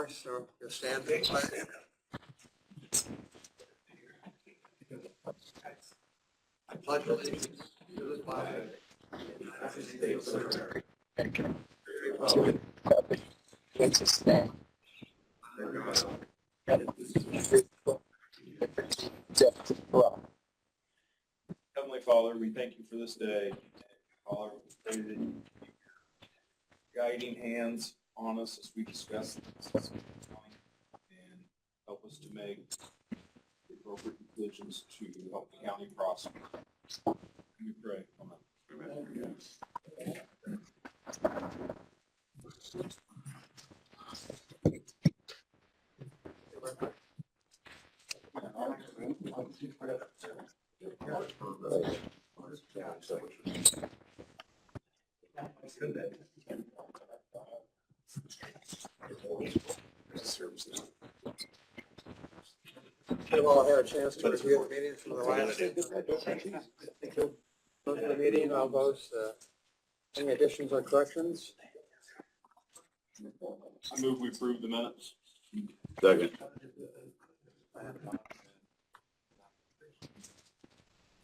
floor, so you'll stand. I pledge allegiance to the flag of the United States of America, and to the republic which stands under God, indivisible, with justice for all. Heavenly Father, we thank you for this day. Father, we pray that you keep your guiding hands on us as we discuss this and help us to make the appropriate decisions to help the county prosper. We pray. Amen. We've all had a chance to review the meetings from the last. Look at the meeting, all those, any additions or corrections? I move we approve the minutes. Second.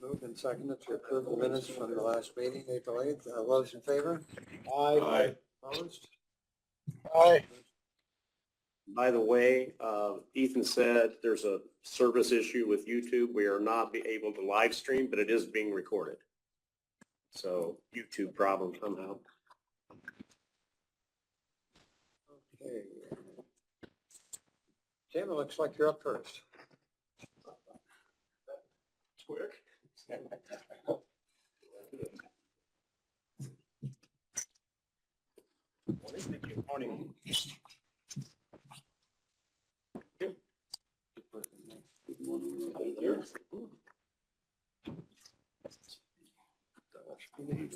Moved and seconded to approve the minutes from the last meeting, April 8th. All those in favor? Aye. Opposed? Aye. By the way, Ethan said there's a service issue with YouTube. We are not able to live stream, but it is being recorded. So YouTube problem somehow. Okay. Tim, it looks like you're up first. Quick. Morning.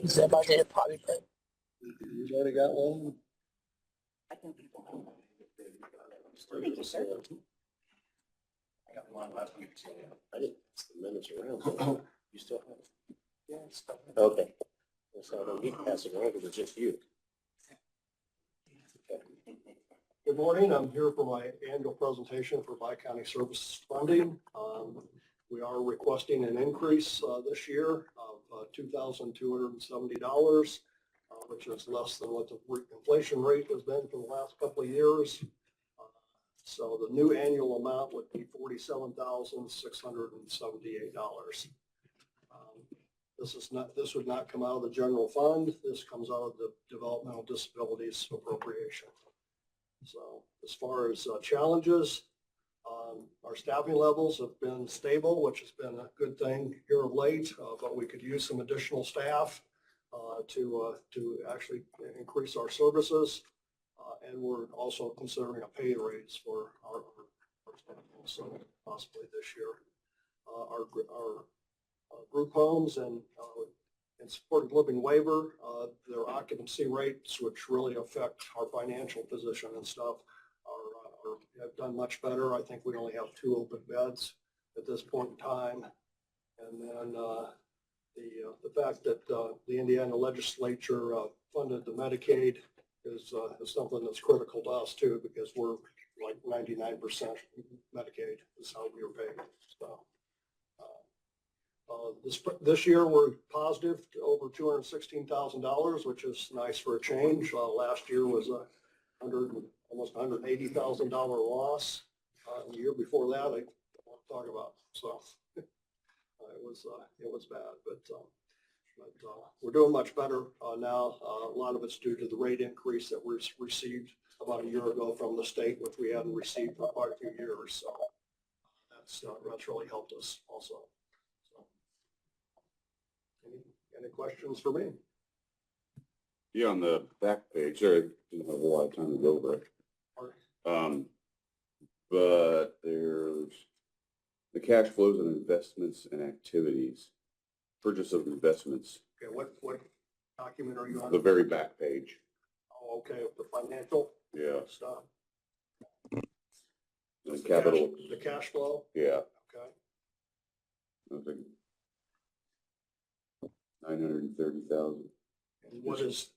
Is that about to potty break? You already got one? I think people know. Thank you, sir. I got one last week. I didn't, it's the minutes around. You still have it? Yes. Okay. So I don't need to pass it over, it's just you. Good morning. I'm here for my annual presentation for Bi-County Services Funding. We are requesting an increase this year of $2,270, which is less than what the inflation rate has been for the last couple of years. So the new annual amount would be $47,678. This would not come out of the general fund. This comes out of the developmental disabilities appropriation. So as far as challenges, our staffing levels have been stable, which has been a good thing here of late, but we could use some additional staff to actually increase our services. And we're also considering a pay raise for our staff also possibly this year. Our group homes and supported living waiver, their occupancy rates, which really affect our financial position and stuff, have done much better. I think we only have 2 open beds at this point in time. And then the fact that the Indiana legislature funded the Medicaid is something that's critical to us too, because we're like 99% Medicaid is how we are paid. So this year we're positive to over $216,000, which is nice for a change. Last year was almost $180,000 loss. The year before that, I don't want to talk about. So it was bad, but we're doing much better now. A lot of it's due to the rate increase that we received about a year ago from the state, which we hadn't received for quite a few years. So that's really helped us also. So any questions for me? Yeah, on the back page, there, I didn't have a lot of time to go over it. But there's the cash flows and investments and activities, purchase of investments. Okay, what document are you on? The very back page. Oh, okay, the financial stuff. The capital. The cash flow? Yeah. Okay. I think 930,000. And what is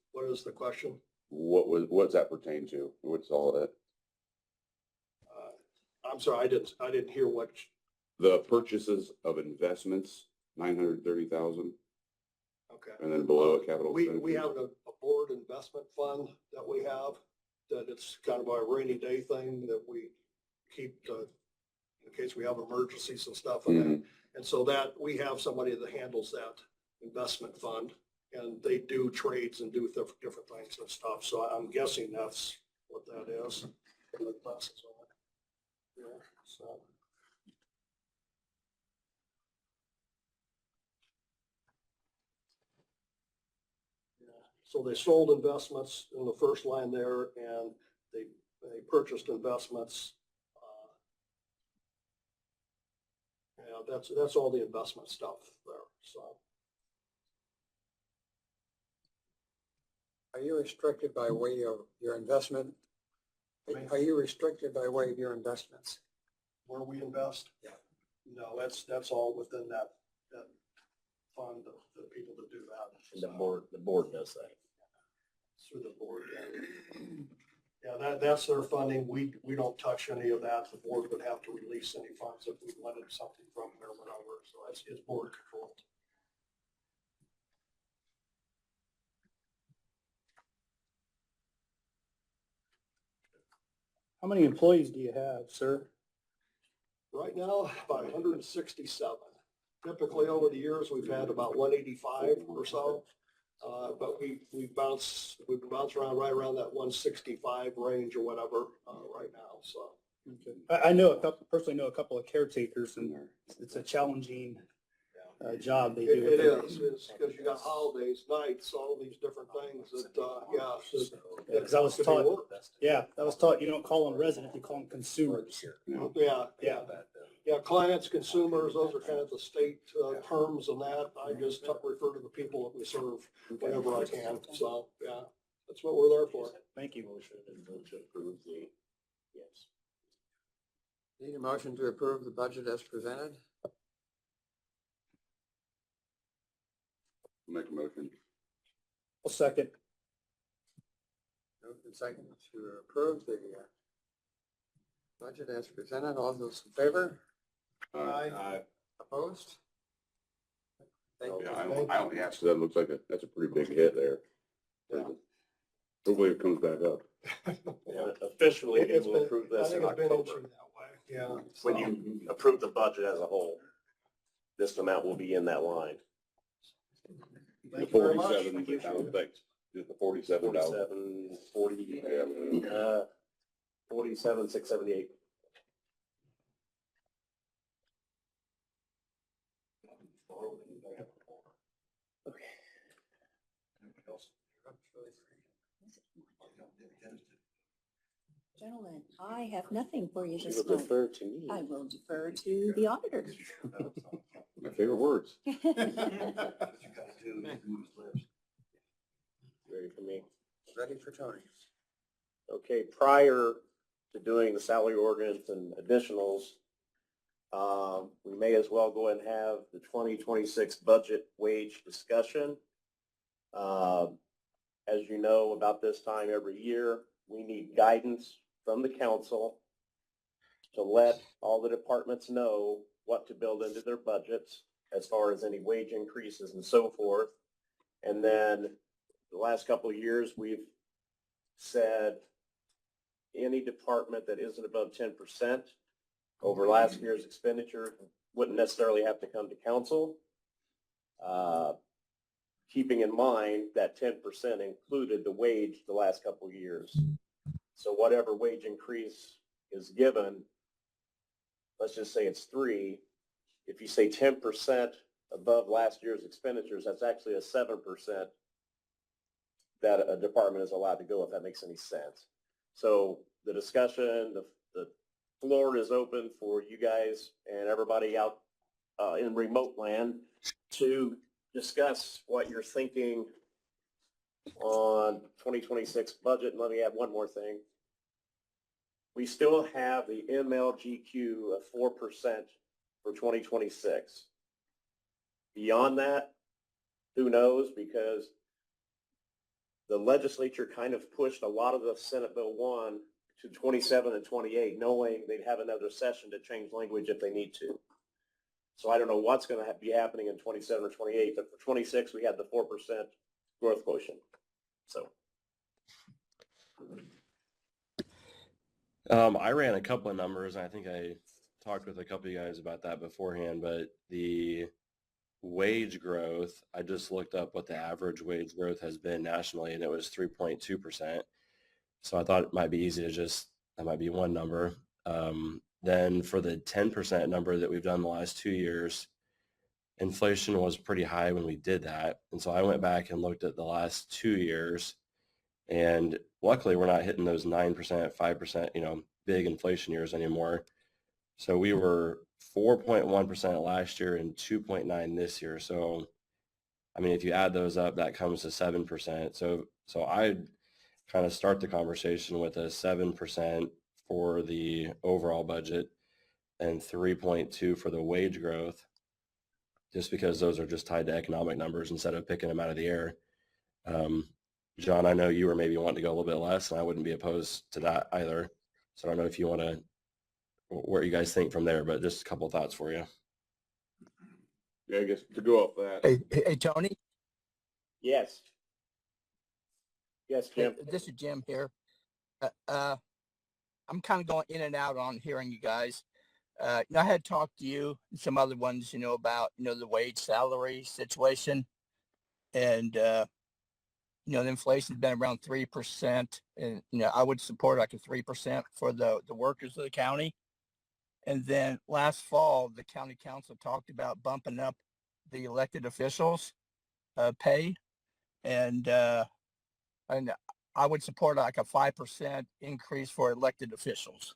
the question? What's that pertain to? What's all that? I'm sorry, I didn't hear what, The purchases of investments, 930,000, okay. and then below a capital We expenditure. have a board investment fund that we have, that it's kind of a rainy day thing that we keep in case we have emergencies and stuff like that. Mhm. And so that, we have somebody that handles that investment fund, and they do trades and do different things and stuff. So I'm guessing that's what that is. The glasses on. Yeah, so. So they sold investments in the first line there, and they purchased investments. Yeah, that's all the investment stuff there, so. Are you restricted by way of your investment? Are you restricted by way of your investments? Where we invest? Yeah. No, that's all within that fund, the people that do that. And the board does that. Through the board, yeah. Yeah, that's their funding. We don't touch any of that. The board would have to release any funds if we wanted something from there, whatever. So that's board controlled. How many employees do you have, sir? Right now, about 167. Typically over the years, we've had about 185 or so. But we bounce around right around that 165 range or whatever right now. So I know personally know a couple of caretakers, and it's a challenging job they do. it is. It's because you got holidays, nights, all these different things that Because I was could be taught, work. I was taught you don't call them residents, you call them consumers. Yeah, clients, consumers, those are kind of the state terms and that. I just refer to the people that we serve whenever I can. So, yeah, that's what we're there for. Thank you. Yes. Need a motion to approve the budget as presented? Make a motion. I'll second. Moved and seconded to approve the budget as presented. All those in favor? Aye. Opposed? Thank you. Yeah, I only asked, that looks like that's a pretty big hit there. Yeah. Hopefully it comes back up. Yeah, officially, you It's will been, approve I this in think it's been October. issued that way. Yeah. When you approve the budget as a whole, this amount will be in that line. The Thank you very much. 47,000, thanks. Just the 47,000. 47,678. Gentlemen, I have nothing for you She this will night. defer to me. I will defer to the auditor. My favorite words. Ready for me? Ready for Tony. Okay, prior to doing the salary ordinance and additionals, we may as well go ahead and have the 2026 budget wage discussion. As you know, about this time every year, we need guidance from the council to let all the departments know what to build into their budgets as far as any wage increases and so forth. And then the last couple of years, we've said any department that isn't above 10% over last year's expenditure wouldn't necessarily have to come to council. Keeping in mind that 10% included the wage the last couple of years. So whatever wage increase is given, let's just say it's 3. If you say 10% above last year's expenditures, that's actually a 7% that a department is allowed to go, if that makes any sense. So the discussion, the floor is open for you guys and everybody out in remote land to discuss what you're thinking on 2026 budget. And let me add one more thing. We still have the MLGQ of 4% for 2026. Beyond that, who knows? Because the legislature kind of pushed a lot of the Senate Bill 1 to 27 and 28, knowing they'd have another session to change language if they need to. So I don't know what's going to be happening in 27 or 28, but for 26, we had the 4% growth quotient. So. I ran a couple of numbers, and I think I talked with a couple of you guys about that beforehand, but the wage growth, I just looked up what the average wage growth has been nationally, and it was 3.2%. So I thought it might be easy to that might be one number. Then for the 10% number that we've done the last 2 years, inflation was pretty high when we did that. And so I went back and looked at the last 2 years, and luckily we're not hitting those 9%, 5%, big inflation years anymore. So we were 4.1% last year and 2.9 this year. So, I mean, if you add those up, that comes to 7%. So I'd kind of start the conversation with a 7% for the overall budget and 3.2 for the wage growth, just because those are just tied to economic numbers instead of picking them out of the air. John, I know you were maybe wanting to go a little bit less, and I wouldn't be opposed to that either. So I don't know if you want to, what you guys think from there, but just a couple of thoughts for you. Yeah, I guess to go off that. Hey, Tony, Yes. Yes, Jim. this is Jim here. I'm kind of going in and out on hearing you guys. I had talked to you and some other ones, about, the wage salary situation. And, the inflation's been around 3%. And, I would support like a 3% for the workers of the county. And then last fall, the county council talked about bumping up the elected officials' pay. And I would support like a 5% increase for elected officials.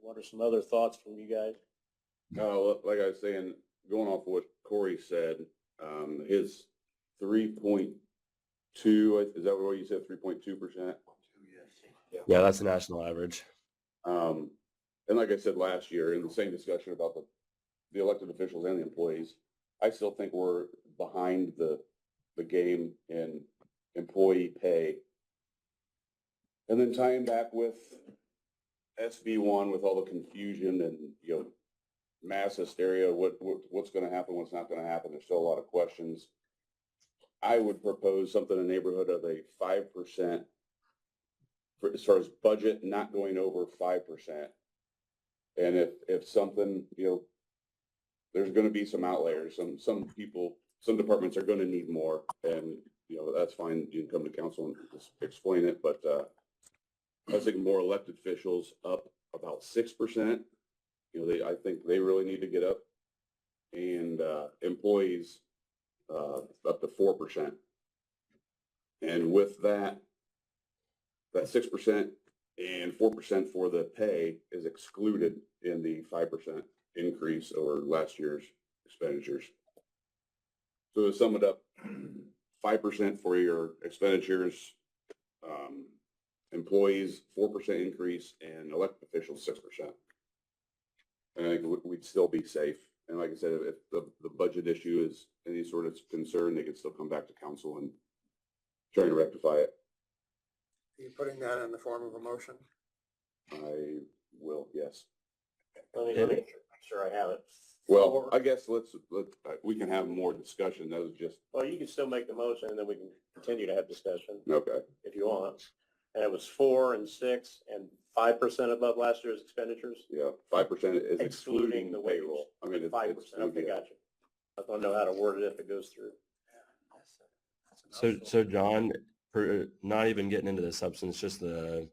What are some other thoughts from you guys? Like I was saying, going off what Corey said, his 3.2, is that what you said, 3.2%? Yeah, that's the national average. And like I said last year, in the same discussion about the elected officials and the employees, I still think we're behind the game in employee pay. And then tying back with SB1 with all the confusion and, mass hysteria, what's going to happen, what's not going to happen. There's still a lot of questions. I would propose something in the neighborhood of a 5% for, as far as budget not going over 5%. And if something, there's going to be some outliers. Some people, some departments are going to need more, and that's fine. You can come to council and just explain it. But I was thinking more elected officials up about 6%. I think they really need to get up, and employees up to 4%. And with that 6% and 4% for the pay is excluded in the 5% increase over last year's expenditures. So to sum it up, 5% for your expenditures, employees 4% increase, and elected officials 6%. And I think we'd still be safe. And like I said, if the budget issue is any sort of concern, they can still come back to council and try to rectify it. Are you putting that in the form of a motion? I will, yes. Let me make sure I have it. Well, I guess we can have more discussion. That was just, Well, you can still make the motion, and then we can continue to have discussion okay. if you want. And it was 4 and 6 and 5% above last year's expenditures, Yeah, 5% is excluding excluding the the wage. payroll. I mean, 5%. Okay, gotcha. I don't know how to word it if it goes through. So John, not even getting into the substance, just the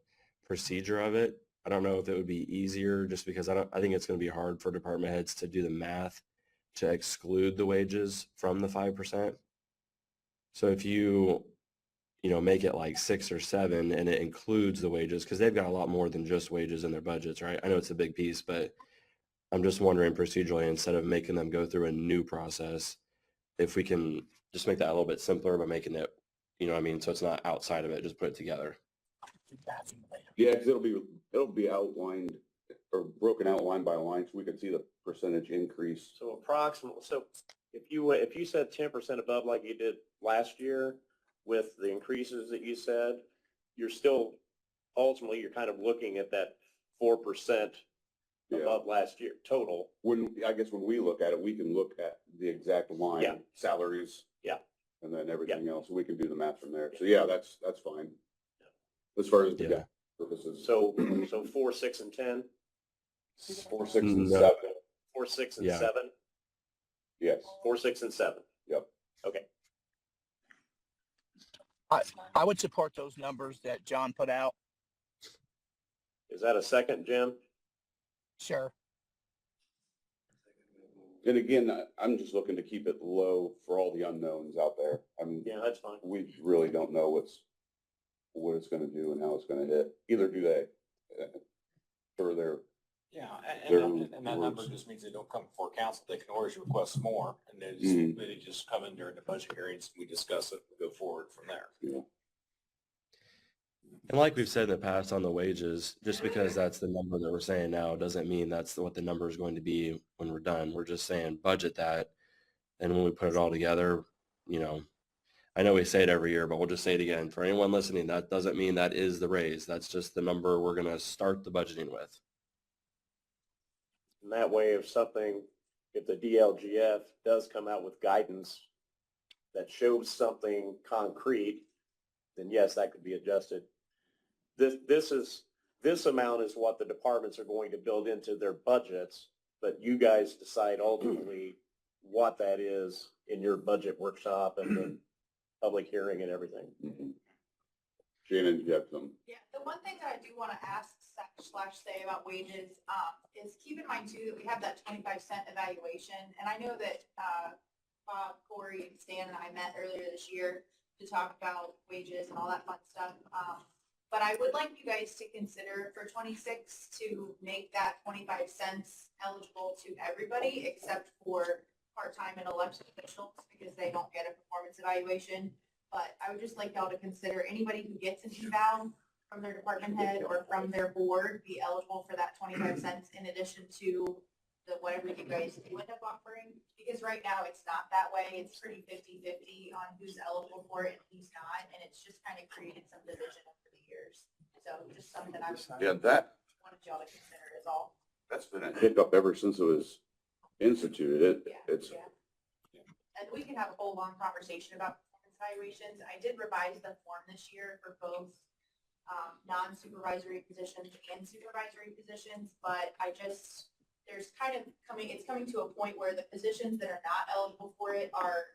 procedure of it. I don't know if it would be easier, just because I think it's going to be hard for department heads to do the math to exclude the wages from the 5%. So if you make it like 6 or 7 and it includes the wages, because they've got a lot more than just wages in their budgets, right? I know it's a big piece, but I'm just wondering procedurally, instead of making them go through a new process, if we can just make that a little bit simpler by making it, so it's not outside of it, just put it together. Yeah, because it'll be outlined or broken out line by line, so we can see the percentage increase. So approximately, so if you said 10% above like you did last year, with the increases that you said, you're still, ultimately, you're kind of looking at that 4% Yeah. above last year total. I guess when we look at it, we can look at the exact line, Yeah. salaries. Yeah. And then everything else, we can do the math from there. So yeah, that's fine. As far as the Yeah. So purposes. 4, 6, and 10, 4, 6, and No. 7. 4, 6, and Yeah. 7, Yes. 4, 6, and 7. Yep. Okay. I would support those numbers that John put out. Is that a second, Jim? Sure. And again, I'm just looking to keep it low for all the unknowns out there. I mean, Yeah, that's fine. we really don't know what it's going to do and how it's going to hit. Either do they. For their, Yeah, Their and that number words. just means they don't come before council. They can always request more, and they just come in during the budget hearings, we discuss it, we go forward from there. you know, And like we've said in the past on the wages, just because that's the number that we're saying now doesn't mean that's what the number is going to be when we're done. We're just saying budget that. And when we put it all together, you know, I know we say it every year, but we'll just say it again. For anyone listening, that doesn't mean that is the raise. That's just the number we're going to start the budgeting with. And that way, if the DLGF does come out with guidance that shows something concrete, then yes, that could be adjusted. This amount is what the departments are going to build into their budgets, but you guys decide ultimately what that is in your budget workshop and the public hearing and everything. Shannon, you have some. Yeah, the one thing that I do want to ask / say about wages is keep in mind too that we have that 25-cent evaluation. And I know that Bob, Corey, Stan, and I met earlier this year to talk about wages and all that fun stuff. But I would like you guys to consider for 26 to make that 25 cents eligible to everybody except for part-time and elected officials because they don't get a performance evaluation. But I would just like y'all to consider anybody who gets an eval from their department head or from their board be eligible for that 25 cents in addition to the whatever you guys do end up offering. Because right now it's not that way. It's pretty 50-50 on who's eligible for it and who's not. And it's just kind of created some division over the years. So just something I Yeah, that, wanted y'all to consider is all. that's been a hiccup ever since it was instituted. It's, And we can have a whole long conversation about performance evaluations. I did revise the form this year for both non-supervisory positions and supervisory positions, but it's coming to a point where the positions that are not eligible for it are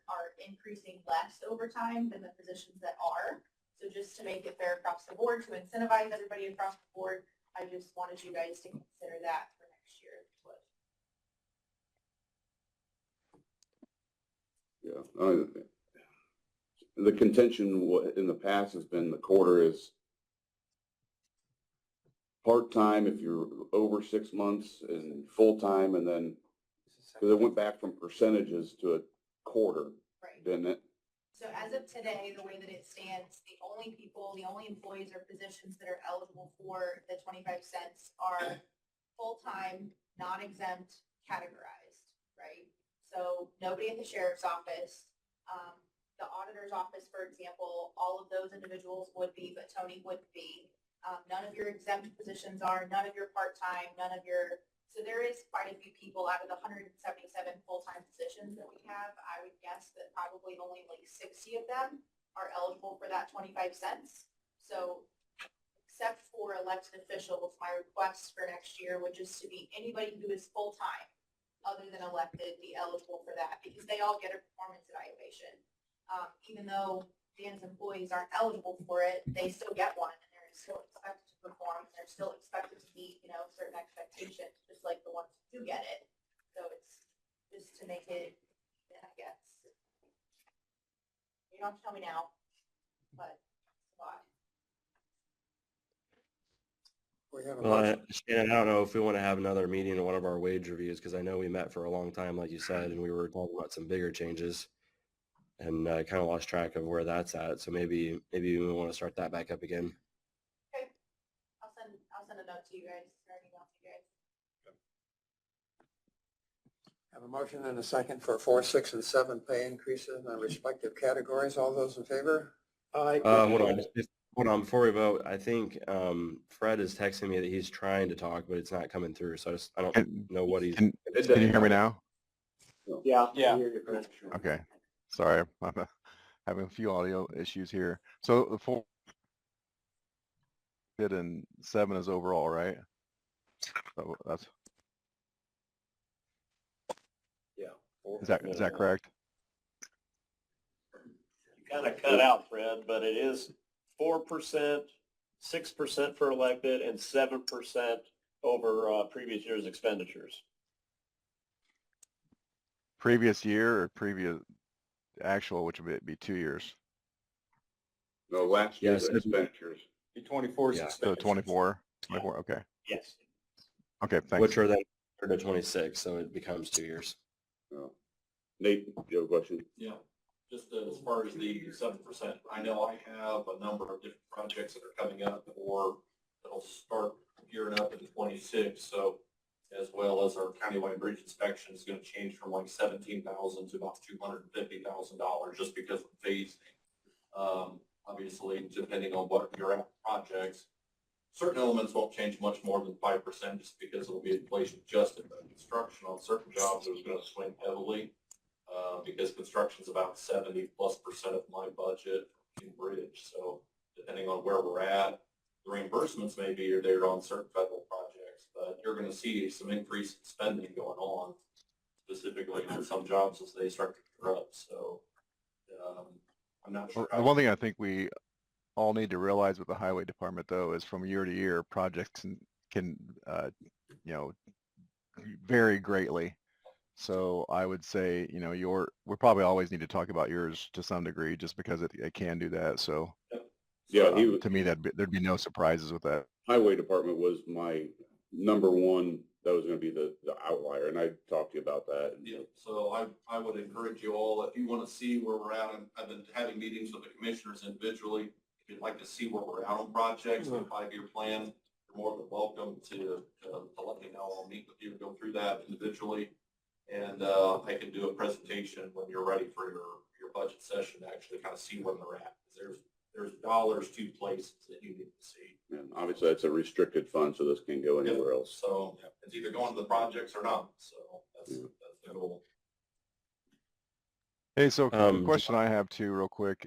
increasing less over time than the positions that are. So just to make it fair across the board, to incentivize everybody across the board, I just wanted you guys to consider that for next year. the contention in the past has been the quarter is part-time if you're over 6 months and full-time, and then, because it went back from percentages to a quarter, Right. didn't it? So as of today, the way that it stands, the only employees or positions that are eligible for the 25 cents are full-time, non-exempt, categorized, right? So nobody at the sheriff's office, the auditor's office, for example, all of those individuals would be, but Tony wouldn't be. None of your exempt positions are, none of your part-time, so there is quite a few people out of the 177 full-time positions that we have. I would guess that probably only like 60 of them are eligible for that 25 cents. So except for elected officials, my request for next year would just to be anybody who is full-time other than elected be eligible for that because they all get a performance evaluation. Even though Dan's employees aren't eligible for it, they still get one and they're still expected to perform. They're still expected to meet, certain expectations, just like the ones who do get it. So it's just to make it, I guess. You don't have to tell me now, but it's a lot. We have a Well, motion. Shannon, I don't know if we want to have another meeting in one of our wage reviews, because I know we met for a long time, like you said, and we were talking about some bigger changes. And I kind of lost track of where that's at. So maybe we want to start that back up again. Okay. I'll send a note to you guys, or an email to you guys. Have a motion and a second for 4, 6, and 7 pay increases in the respective categories. All those in favor? Hold on, before we vote, I think Fred is texting me that he's trying to talk, but it's not coming through. So I don't know what he's. Can you hear me now? Yeah. Yeah. Okay, sorry, I'm having a few audio issues here. So the 4 and 7 is overall, right? So that's, is that correct? You kind of cut out, Fred, but it is 4%, 6% for elected, and 7% over previous year's expenditures. Previous year or previous actual, which would be 2 years? No, last year's Yes. expenditures. The 24 Yeah. So 24, okay. Yes. Okay, thanks. Which are then to 26, so it becomes 2 years. Nate, do you have a question? Yeah, just as far as the 7%, I know I have a number of different projects that are coming up or that'll start gearing up in 26. So as well as our countywide bridge inspection is going to change from like $17,000 to about $250,000 just because of phasing. Obviously, depending on what your projects, certain elements won't change much more than 5% just because it'll be inflation adjusted. But construction on certain jobs is going to swing heavily because construction is about 70+% of my budget in bridge. So depending on where we're at, the reimbursements maybe are there on certain federal projects, but you're going to see some increase in spending going on specifically on some jobs as they start to gear up. So I'm not sure. The one thing I think we all need to realize with the highway department though is from year to year, projects can vary greatly. So I would say, we probably always need to talk about yours to some degree just because it can do that. So Yeah, to me, there'd be no surprises with that. highway department was my number one. That was going to be the outlier, and I talked to you about that. Yeah, so I would encourage you all, if you want to see where we're at, and I've been having meetings with the commissioners individually. If you'd like to see where we're at on projects, the 5-year plan, you're more than welcome to let me know. I'll meet with you and go through that individually. And I can do a presentation when you're ready for your budget session to actually kind of see where they're at. There's dollars to places that you need to see. And obviously, it's a restricted fund, so this can't go anywhere else. So it's either going to the projects or not. So that's the goal. Hey, so the question I have too, real quick,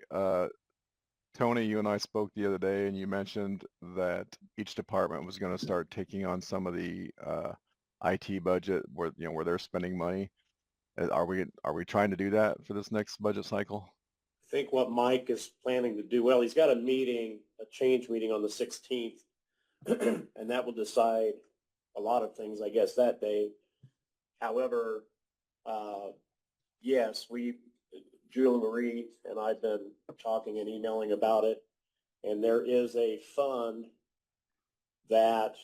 Tony, you and I spoke the other day and you mentioned that each department was going to start taking on some of the IT budget where they're spending money. Are we trying to do that for this next budget cycle? I think what Mike is planning to do, well, he's got a change meeting on the 16th, and that will decide a lot of things, I guess, that day. However, yes, Julie Marie and I've been talking and emailing about it, and there is a fund that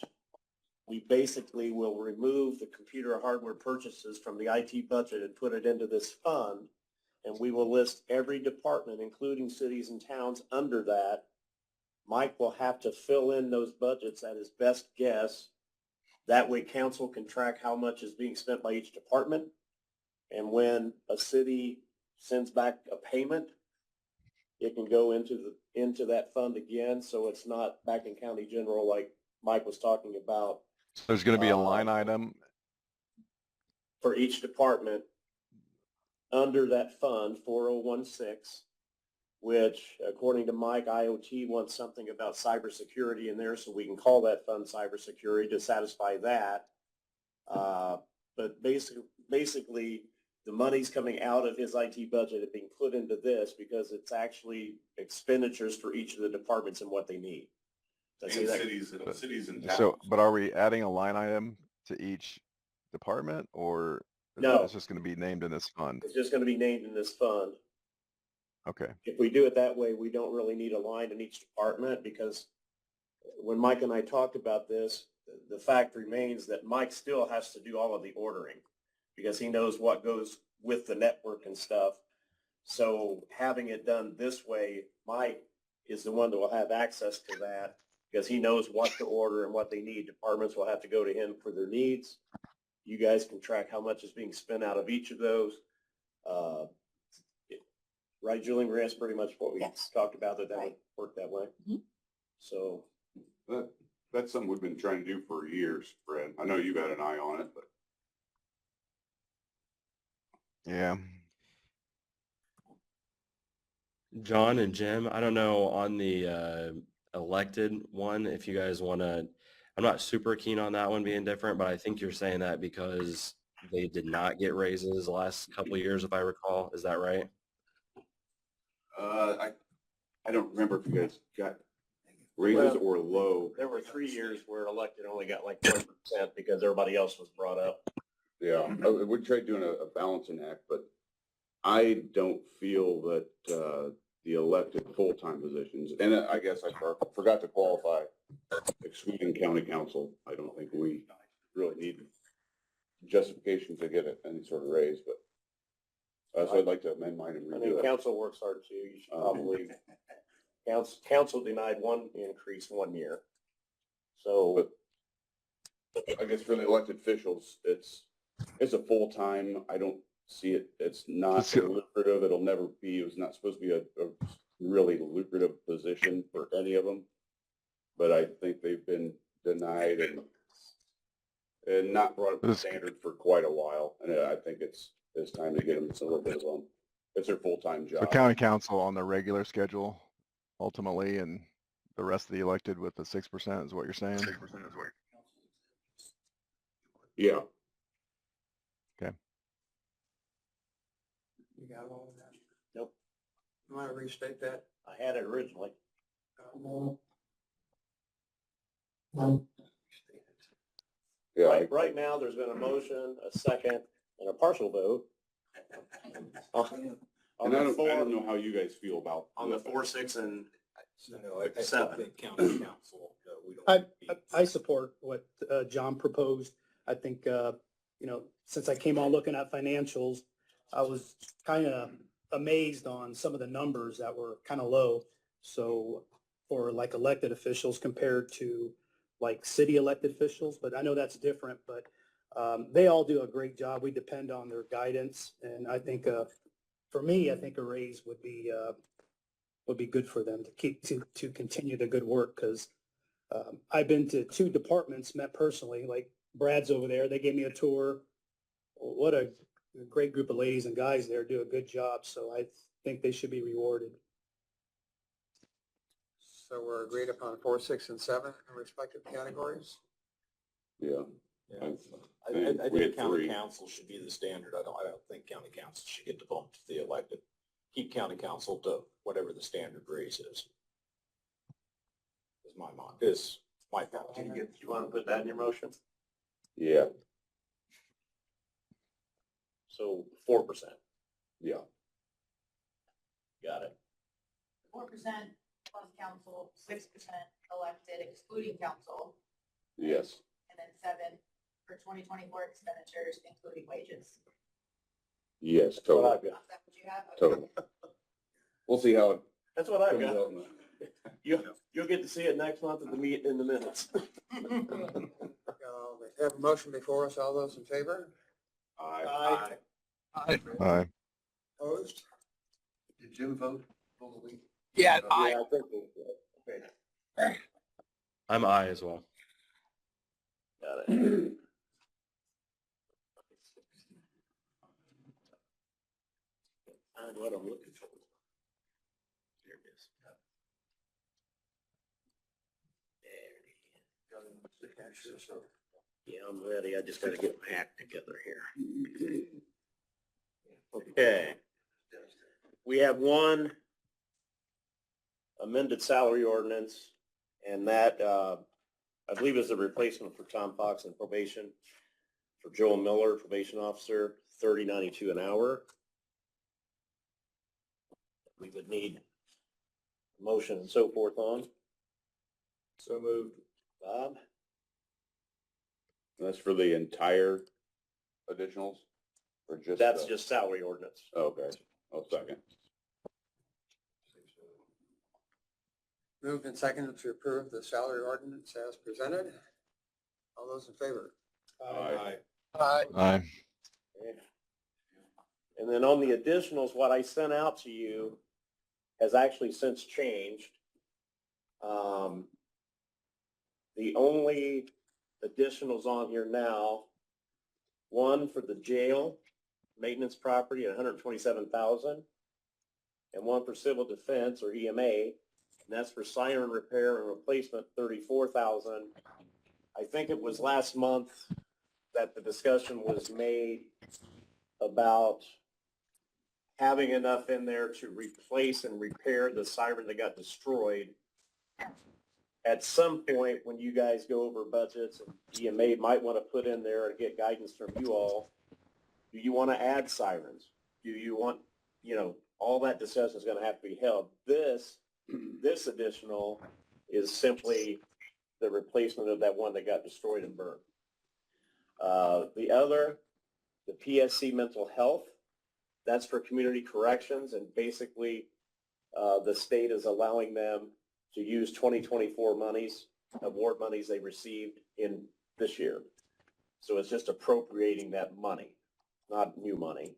we basically will remove the computer hardware purchases from the IT budget and put it into this fund. And we will list every department, including cities and towns, under that. Mike will have to fill in those budgets at his best guess. That way council can track how much is being spent by each department. And when a city sends back a payment, it can go into that fund again. So it's not back in county general like Mike was talking about. So there's going to be a line item for each department under that fund, 4016, which according to Mike, IoT wants something about cybersecurity in there, so we can call that fund cybersecurity to satisfy that. But basically, the money's coming out of his IT budget and being put into this because it's actually expenditures for each of the departments and what they need. Cities and towns. So, but are we adding a line item to each department, or no? It's just going to be named in this fund. It's just going to be named in this fund. Okay. If we do it that way, we don't really need a line in each department because when Mike and I talked about this, the fact remains that Mike still has to do all of the ordering because he knows what goes with the network and stuff. So having it done this way, Mike is the one that will have access to that because he knows what to order and what they need. Departments will have to go to him for their needs. You guys can track how much is being spent out of each of those. Right, Julian, that's pretty much what we Yes. talked about, that would Right. work that way. Mhm. So, That's something we've been trying to do for years, Fred. I know you've had an eye on it, but. Yeah. John and Jim, I don't know on the elected one, if you guys want to, I'm not super keen on that one being different, but I think you're saying that because they did not get raises the last couple of years, if I recall. Is that right? I don't remember if you guys got raises or low. there were 3 years where elected only got like 1% because everybody else was brought up. Yeah, we tried doing a balancing act, but I don't feel that, the elected full-time positions, and I guess I forgot to qualify, excluding county council, I don't think we really need justification to get any sort of raise, but, so I'd like to amend mine and I mean, redo it. council works hard too. You should probably, council denied one increase 1 year. So, I guess for the elected officials, it's a full-time, I don't see it, it's not Let's go. lucrative, it'll never be, it was not supposed to be a really lucrative position for any of them. But I think they've been denied and not brought up to standard for quite a while, and I think it's time to get them a little bit of them. It's their full-time So job. county council on the regular schedule ultimately, and the rest of the elected with the 6% is what you're saying? Yeah, You got all of that? Nope. You want to restate that? I had it originally. yeah. Right now, there's been a motion, a second, and a partial vote. On And I the don't know four, how you guys feel about. on the 4, 6, and No, I Seven. think county council, we don't. I support what John proposed. I think, since I came on looking at financials, I was kind of amazed on some of the numbers that were kind of low. So for like elected officials compared to like city elected officials, but I know that's different, but they all do a great job. We depend on their guidance. And I think, for me, I think a raise would be good for them to continue the good work. Cause I've been to 2 departments, met personally, like Brad's over there. They gave me a tour. What a great group of ladies and guys there, do a good job. So I think they should be rewarded. So we're agreed upon 4, 6, and 7 in respective categories? Yeah. Yeah. I We had think county 3. council should be the standard. I don't think county council should get the bump to the elected. Keep county council to whatever the standard raise is. Is my thought. do you want to put that in your motion? Yeah, So 4%. yeah. Got it. 4% plus council, 6% elected excluding council, Yes. and then 7 for 2024 expenditures, including wages. Yes, That's what totally. I've got. Is that what you have? Okay. Totally. We'll see how it That's what I've comes got. out. You'll get to see it next month at the meet in the minutes. We have a motion before us. All those in favor? Aye. Aye. Opposed? Did Jim vote? Fully? Yeah, Yeah, I think okay. I'm I as well. Got it. And what I'm looking for. There it is. There it is. Yeah, I'm ready. I just gotta get my act together here. Okay. We have one amended salary ordinance, and that, I believe is a replacement for Tom Fox in probation. For Joel Miller, probation officer, $30.92 an hour. We would need a motion and so forth on. So moved. Bob? That's for the entire additionals or just? That's just salary ordinance. Okay, I'll second. Moved and seconded to approve the salary ordinance as presented. All those in favor? Aye. Aye. Aye. And then on the additionals, what I sent out to you has actually since changed. The only additionals on here now, one for the jail maintenance property at $127,000, and one for civil defense or EMA, and that's for siren repair and replacement, $34,000. I think it was last month that the discussion was made about having enough in there to replace and repair the siren that got destroyed. At some point, when you guys go over budgets, and EMA might want to put in there and get guidance from you all, do you want to add sirens? Do you want, all that discussion is going to have to be held. This additional is simply the replacement of that one that got destroyed and burned. The other, the PSC mental health, that's for community corrections, and basically the state is allowing them to use 2024 monies, award monies they received in this year. So it's just appropriating that money, not new money.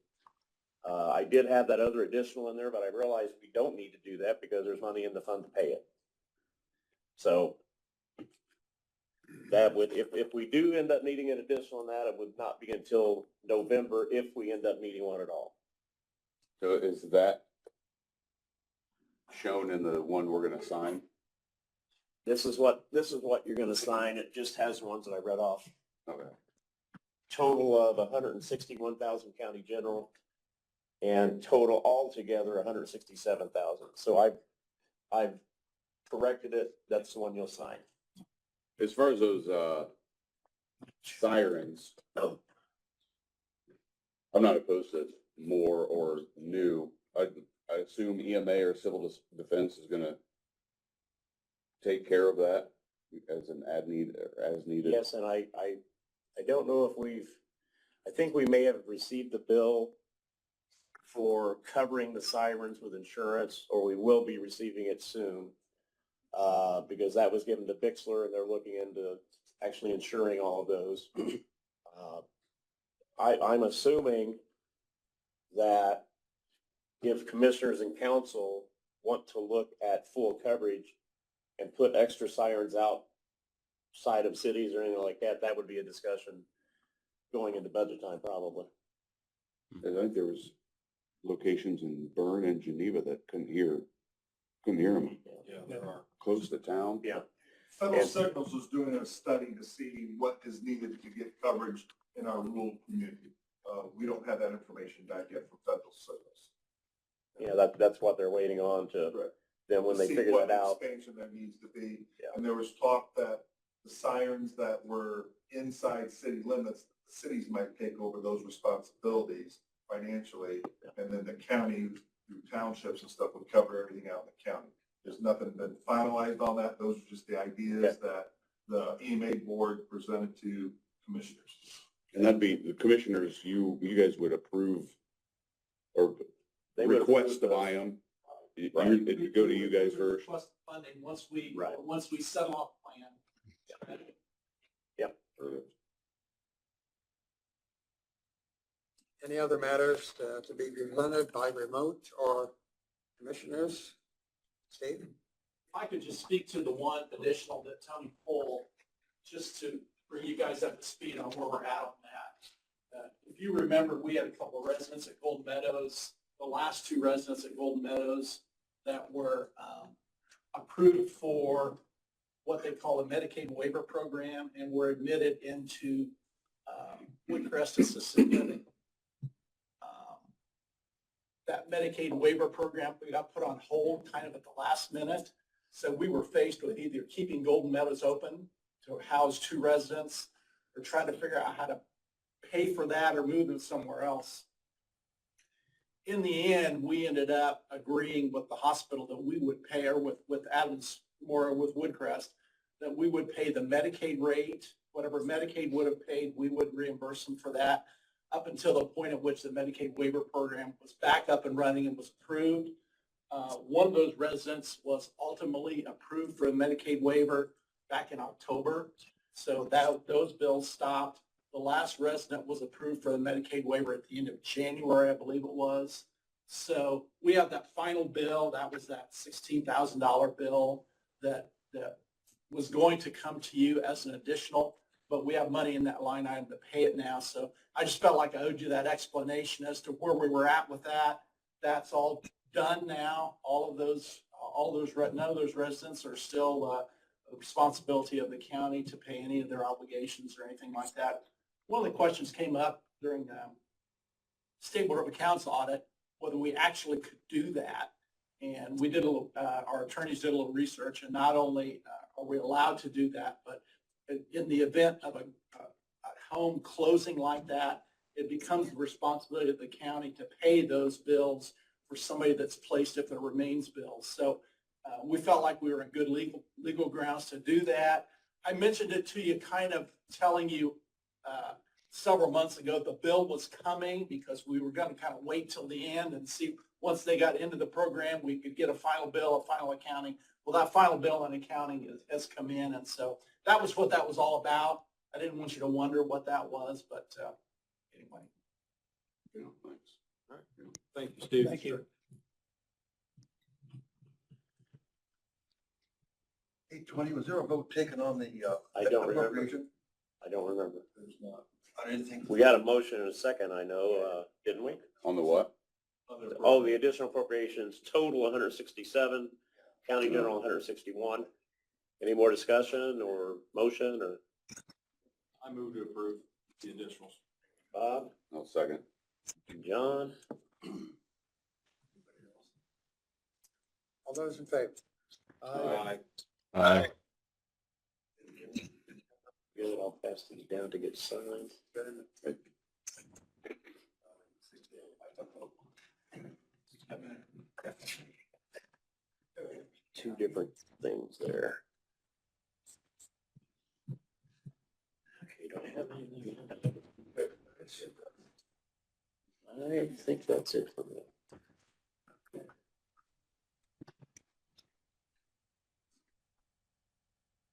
I did have that other additional in there, but I realized we don't need to do that because there's money in the fund to pay it. So that would, if we do end up needing an additional on that, it would not be until November if we end up needing one at all. So is that shown in the one we're gonna sign? This is what you're going to sign. It just has the ones that I read off. Okay. Total of 161,000 county general, and total altogether 167,000. So I've corrected it. That's the one you'll sign. As far as those sirens, I'm not opposed to more or new. I assume EMA or civil defense is gonna take care of that as an as needed. Yes, and I don't know if I think we may have received the bill for covering the sirens with insurance, or we will be receiving it soon, because that was given to Bixler and they're looking into actually insuring all of those. I'm assuming that if commissioners and council want to look at full coverage and put extra sirens outside of cities or anything like that, that would be a discussion going into budget time probably. I think there was locations in Bern and Geneva that couldn't hear them. Yeah, there are. Close to town. Yeah. Federal Signals was doing a study to see what is needed to get coverage in our rural community. We don't have that information back yet from Federal Signals. Yeah, that's what they're waiting on to, Right. then when they See figure what that out. expansion there needs to be. Yeah. And there was talk that the sirens that were inside city limits, cities might take over those responsibilities financially. Yeah. And then the county through townships and stuff would cover everything out in the county. There's nothing been finalized on that. Those are just the ideas that the EMA board presented to commissioners. And that'd be the commissioners, you guys would approve or They would request to approve buy them. Right. It'd go to you guys first. Request funding once we, Right. once we settle off plan. Any other matters to be presented by remote or commissioners? Steve? If I could just speak to the one additional that Tony pulled, just to bring you guys up to speed on where we're at on that. If you remember, we had a couple of residents at Golden Meadows, the last two residents at Golden Meadows that were approved for what they call a Medicaid waiver program and were admitted into Woodcrest Assisted Living. That Medicaid waiver program, we got put on hold kind of at the last minute. So we were faced with either keeping Golden Meadows open to house two residents or trying to figure out how to pay for that or move them somewhere else. In the end, we ended up agreeing with the hospital that we would pay, or with Adams Moore, with Woodcrest, that we would pay the Medicaid rate, whatever Medicaid would have paid, we would reimburse them for that, up until the point at which the Medicaid waiver program was back up and running and was approved. One of those residents was ultimately approved for a Medicaid waiver back in October. So those bills stopped. The last resident was approved for the Medicaid waiver at the end of January, I believe it was. So we have that final bill. That was that $16,000 bill that was going to come to you as an additional, but we have money in that line item to pay it now. So I just felt like I owed you that explanation as to where we were at with that. That's all done now. None of those residents are still the responsibility of the county to pay any of their obligations or anything like that. One of the questions came up during the State Board of Accounts audit, whether we actually could do that. And we did our attorneys did a little research, and not only are we allowed to do that, but in the event of a home closing like that, it becomes the responsibility of the county to pay those bills for somebody that's placed if there remains bills. So we felt like we were in good legal grounds to do that. I mentioned it to you, kind of telling you several months ago the bill was coming, because we were going to kind of wait till the end and see once they got into the program, we could get a final bill, a final accounting. Well, that final bill and accounting has come in, and so that was what that was all about. I didn't want you to wonder what that was, but anyway. Yeah, thanks. All right. Thank you, Steve. Thank you. 8:20, was there a vote taken on the I don't remember. appropriation? I don't remember. There's not. I didn't think. We got a motion and a second, I know, didn't we? On the what? Oh, the additional appropriations total 167, county general 161. Any more discussion or motion or I move to approve the additionals. Bob, I'll second. John? All those in favor? Aye. Aye. Good, I'll pass these down to get signed. Two different things there. Okay, don't have anything. I think that's it for me.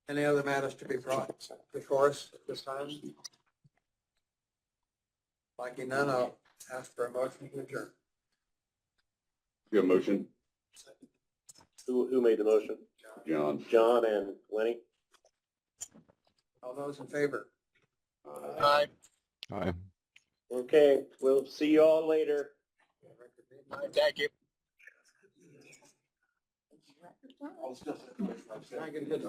Any other matters to be brought before us at this time? Liking none, I'll ask for a motion to adjourn. You have a motion, Who made the motion? John? John and Lenny? All those in favor? Aye. Okay, we'll see you all later. Thank you. Record time. I can get